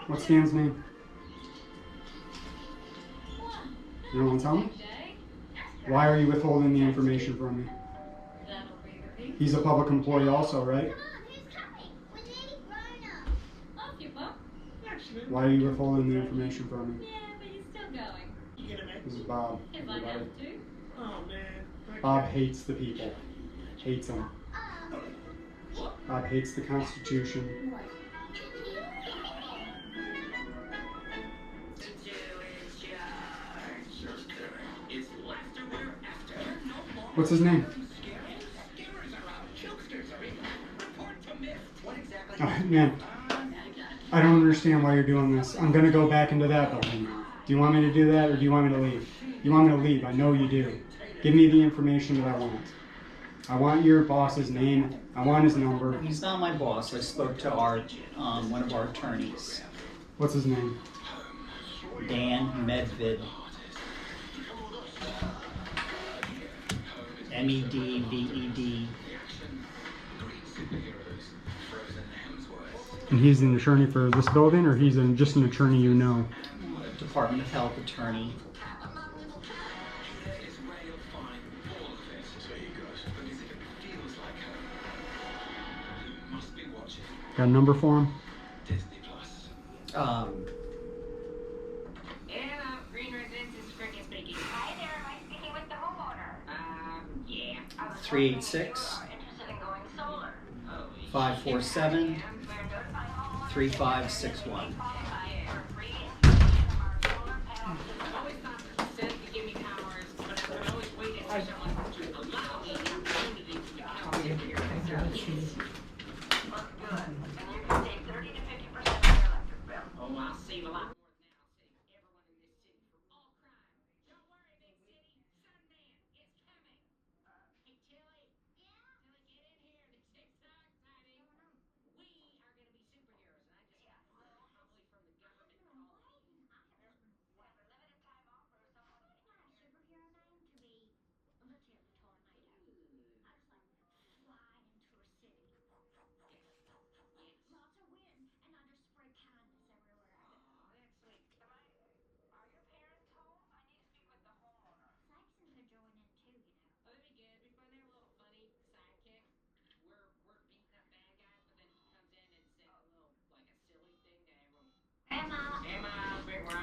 What's Dan's name? You don't want to tell me? Why are you withholding the information from me? He's a public employee also, right? Why are you withholding the information from me? This is Bob. Everybody. Bob hates the people. Hates them. Bob hates the Constitution. What's his name? Oh, man, I don't understand why you're doing this. I'm going to go back into that building. Do you want me to do that or do you want me to leave? You want me to leave. I know you do. Give me the information that I want. I want your boss's name. I want his number. He's not my boss. I spoke to our one of our attorneys. What's his name? Dan Medved. Medved. And he's an attorney for this building, or he's just an attorney you know? Department of Health attorney. Got a number for him? Green Residence is Cricket speaking. Hi there, am I speaking with the homeowner? Yeah. 386 547 3561.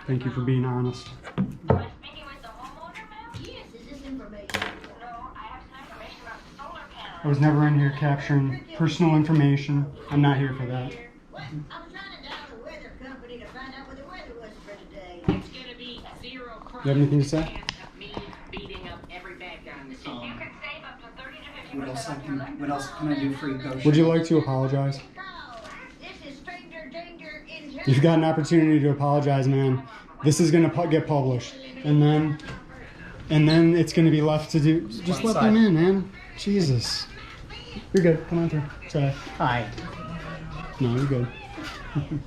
Thank you for being honest. Am I speaking with the homeowner, ma'am? Yes, is this information? No, I have some information about the solar panels. I was never in here capturing personal information. I'm not here for that. What? I was trying to dial the weather company to find out what the weather was for today. It's gonna be zero crime. You have anything to say? Of me beating up every bad guy in the city. You could save up to 30 to 50% What else on your electric what else can I do for you, Ghost? Would you like to apologize? No, this is stranger danger in town. You've got an opportunity to apologize, man. This is gonna get published, and then it's gonna be left to do. Just let them in, man. Jesus, you're good. Come on through. Sorry. Hi. No, you're good.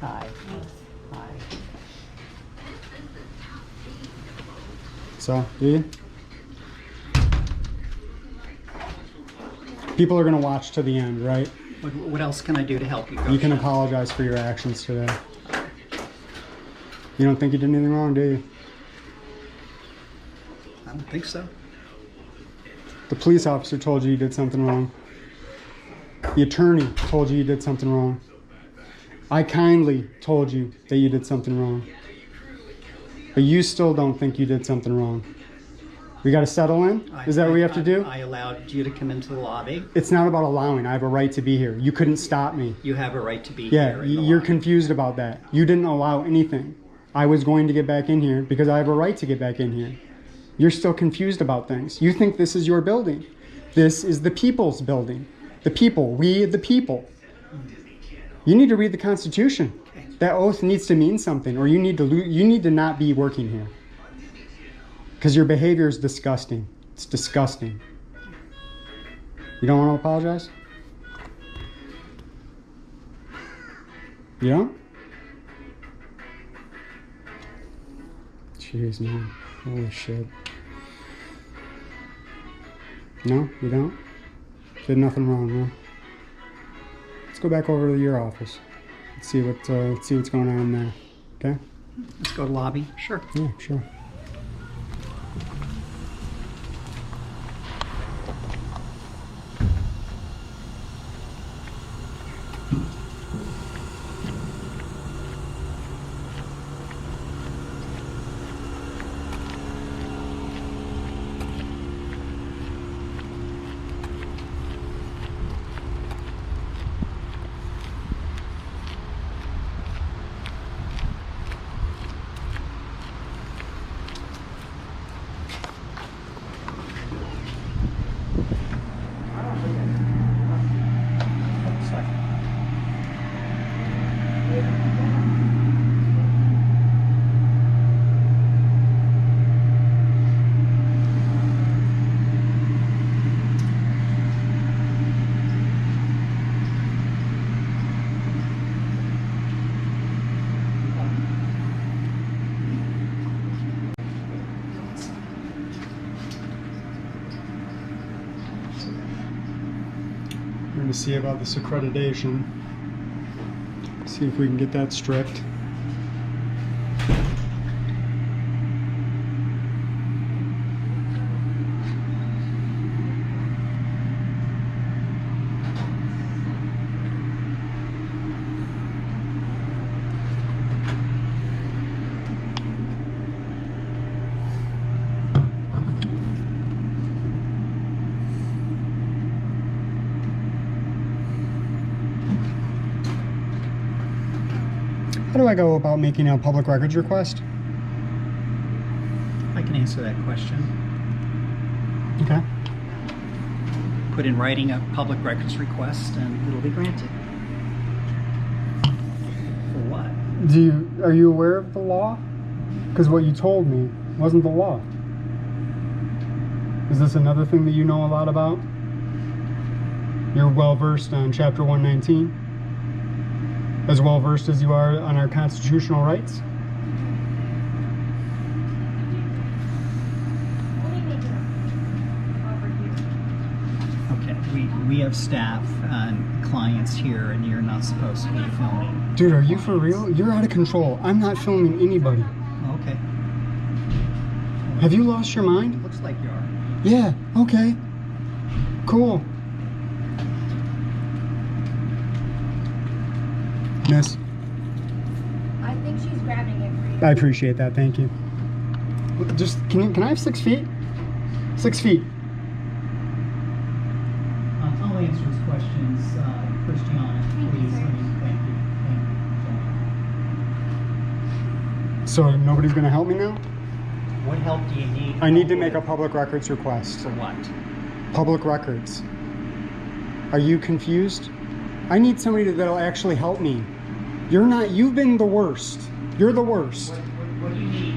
Hi. Hi. So, do you? People are gonna watch to the end, right? What else can I do to help you, Ghost? You can apologize for your actions today. You don't think you did anything wrong, do you? I don't think so. The police officer told you did something wrong. The attorney told you did something wrong. I kindly told you that you did something wrong. But you still don't think you did something wrong. We got to settle in? Is that what we have to do? I allowed you to come into the lobby. It's not about allowing. I have a right to be here. You couldn't stop me. You have a right to be Yeah, here. in the you're lobby. confused about that. You didn't allow anything. I was going to get back in here because I have a right to get back in here. You're still confused about things. You think this is your building. This is the people's building. The people, we the people. You need to read the Constitution. That oath needs to mean something, or you need to not be working here. Because your behavior is disgusting. It's disgusting. You don't want to apologize? You don't? Jeez, man. Holy shit. No, you don't? Did nothing wrong, huh? Let's go back over to your office. Let's see what's going on there. Okay? Let's go to lobby. Sure. Yeah, sure. We're going to see about this accreditation. See if we can get that stripped. How do I go about making a public records request? I can answer that question. Okay. Put in writing a public records request and it'll be granted. For what? Are you aware of the law? Because what you told me wasn't the law. Is this another thing that you know a lot about? You're well versed on Chapter 119? As well versed as you are on our constitutional rights? Okay, we have staff and clients here and you're not supposed to be filming. Dude, are you for real? You're out of control. I'm not filming anybody. Okay. Have you lost your mind? Looks like you are. Yeah, okay. Cool. Miss, I think she's grabbing it for you. I appreciate that. Thank you. Just can I have 6 feet? 6 feet. I'll answer his questions, Christiana, please. Thank you. So nobody's gonna help me now? What help do you need? I need to make a public records request. For what? Public records. Are you confused? I need somebody that'll actually help me. You're not. You've been the worst. You're the worst. What do you need?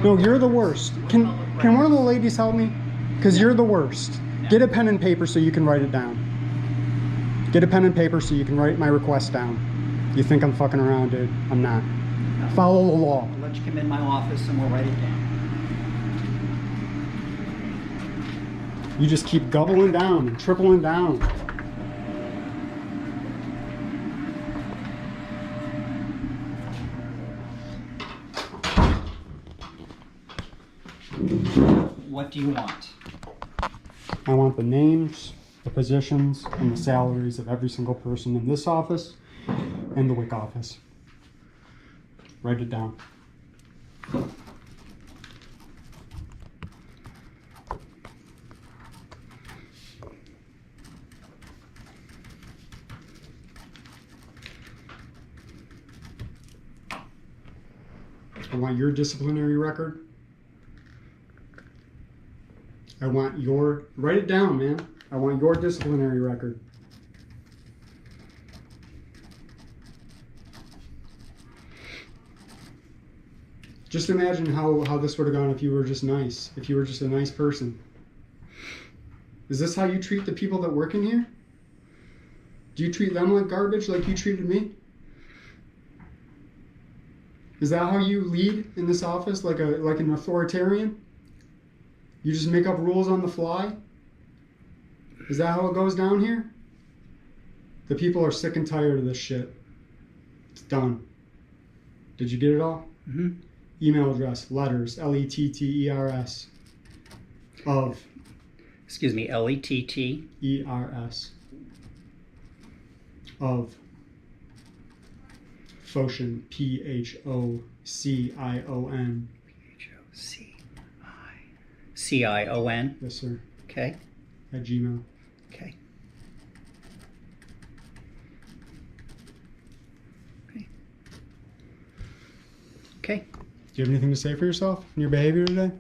No, you're the worst. Can one of the ladies help me? Because you're the worst. Get a pen and paper so you can write it down. Get a pen and paper so you can write my request down. You think I'm fucking around, dude? I'm not. Follow the law. I'll let you come in my office and we'll write it down. You just keep doubling down and tripling down. What do you want? I want the names, the positions, and the salaries of every single person in this office and the WIC office. Write it down. I want your disciplinary record. I want your, write it down, man. I want your disciplinary record. Just imagine how this would have gone if you were just nice, if you were just a nice person. Is this how you treat the people that work in here? Do you treat them like garbage like you treated me? Is that how you lead in this office, like an authoritarian? You just make up rules on the fly? Is that how it goes down here? The people are sick and tired of this shit. It's done. Did you get it all? Mm-hmm. Email address, letters, letters, of. Excuse me, LETT. ERS. Of. Phocion, PHOCION. CION. Yes, sir. Okay. At Gmail. Okay. Okay. Do you have anything to say for yourself and your behavior today?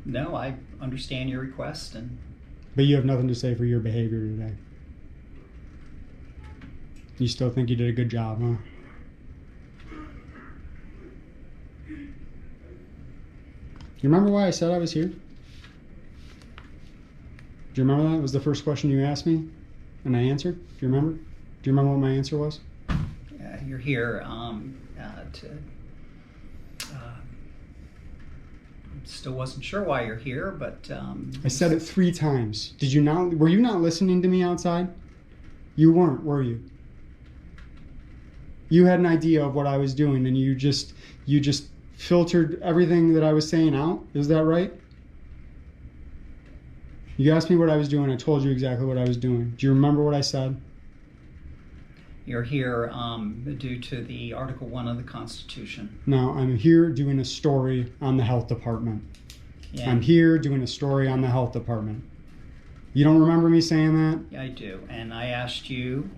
No, I understand your request and. But you have nothing to say for your behavior today. You still think you did a good job, huh? You remember why I said I was here? Do you remember that? It was the first question you asked me, and I answered. Do you remember? Do you remember what my answer was? You're here still wasn't sure why you're here, but I said it 3 times. Did you not? Were you not listening to me outside? You weren't, were you? You had an idea of what I was doing, and you just filtered everything that I was saying out. Is that right? You asked me what I was doing. I told you exactly what I was doing. Do you remember what I said? You're here due to the Article 1 of the Constitution. No, I'm here doing a story on the health department. Yeah. I'm here doing a story on the health department. You don't remember me saying that? Yeah, I do. And I asked you,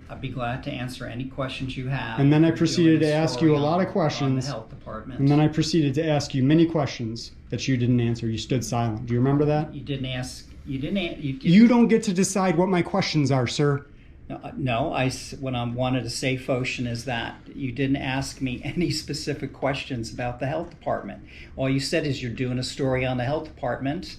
I'd be glad to answer any questions you have. And then I You're proceeded doing to ask story you a lot of on questions. the health department. And then I proceeded to ask you many questions that you didn't answer. You stood silent. Do you remember that? You didn't ask. You didn't. You don't get to decide what my questions are, sir. No, what I wanted to say, Phocion, is that you didn't ask me any specific questions about the health department. All you said is you're doing a story on the health department.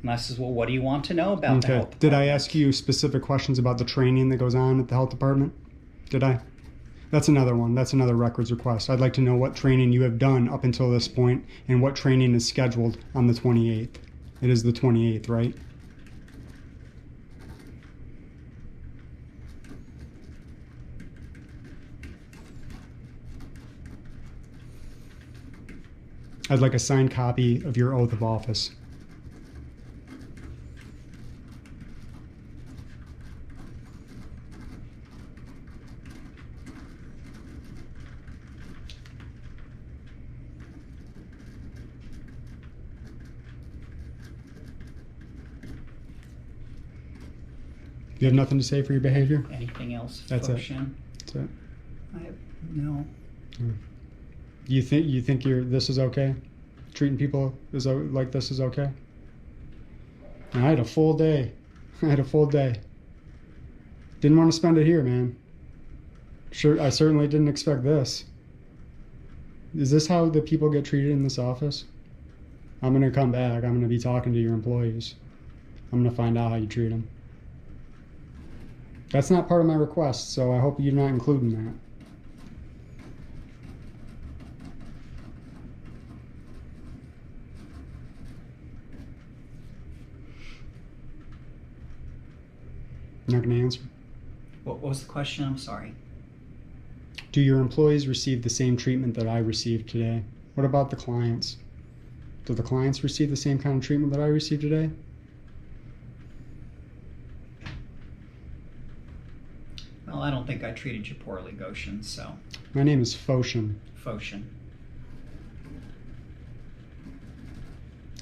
And I says, well, what do you want to know about the health department? Did I ask you specific questions about the training that goes on at the health department? Did I? That's another one. That's another records request. I'd like to know what training you have done up until this point and what training is scheduled on the 28th. It is the 28th, right? I'd like a signed copy of your oath of office. You have nothing to say for your behavior? Anything else? That's it. Foshin? That's it. No. You think this is okay? Treating people like this is okay? And I had a full day. Didn't want to spend it here, man. Sure, I certainly didn't expect this. Is this how the people get treated in this office? I'm gonna come back. I'm gonna be talking to your employees. I'm gonna find out how you treat them. That's not part of my request, so I hope you're not including that. You're not gonna answer? What was the question? I'm sorry. Do your employees receive the same treatment that I received today? What about the clients? Do the clients receive the same kind of treatment that I received today? Well, I don't think I treated you poorly, Goshen, so. My name is Foshin. Foshin.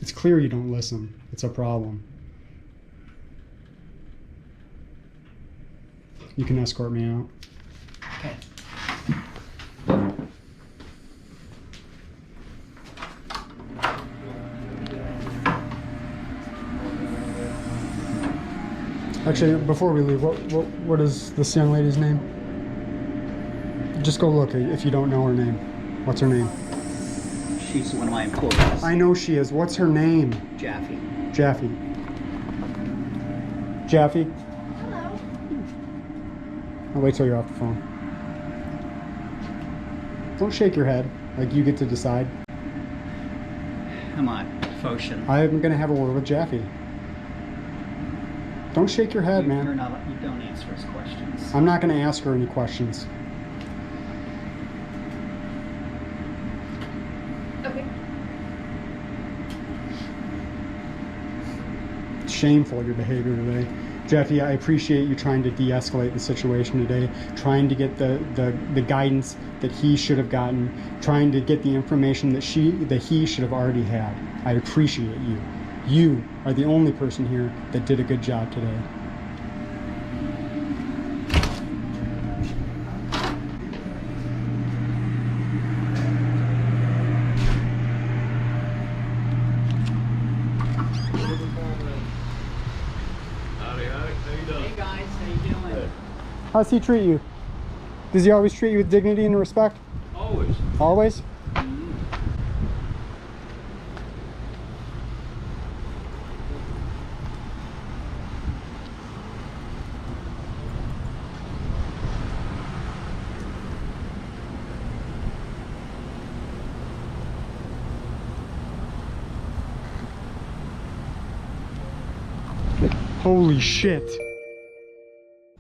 It's clear you don't listen. It's a problem. You can escort me out. Okay. Actually, before we leave, what is this young lady's name? Just go look if you don't know her name. What's her name? She's one of my employees. I know she is. What's her name? Jaffy. Jaffy. Jaffy? Hello. I'll wait till you're off the phone. Don't shake your head like you get to decide. Come on, Foshin. I'm gonna have a word with Jaffy. Don't shake your head, man. You don't answer his questions. I'm not gonna ask her any questions. Okay. It's shameful, your behavior today. Jaffy, I appreciate you trying to de-escalate the situation today, trying to get the guidance that he should have gotten, trying to get the information that he should have already had. I appreciate you. You are the only person here that did a good job today. Hey guys, how you doing? How's he treat you? Does he always treat you with dignity and respect? Always. Always? Holy shit.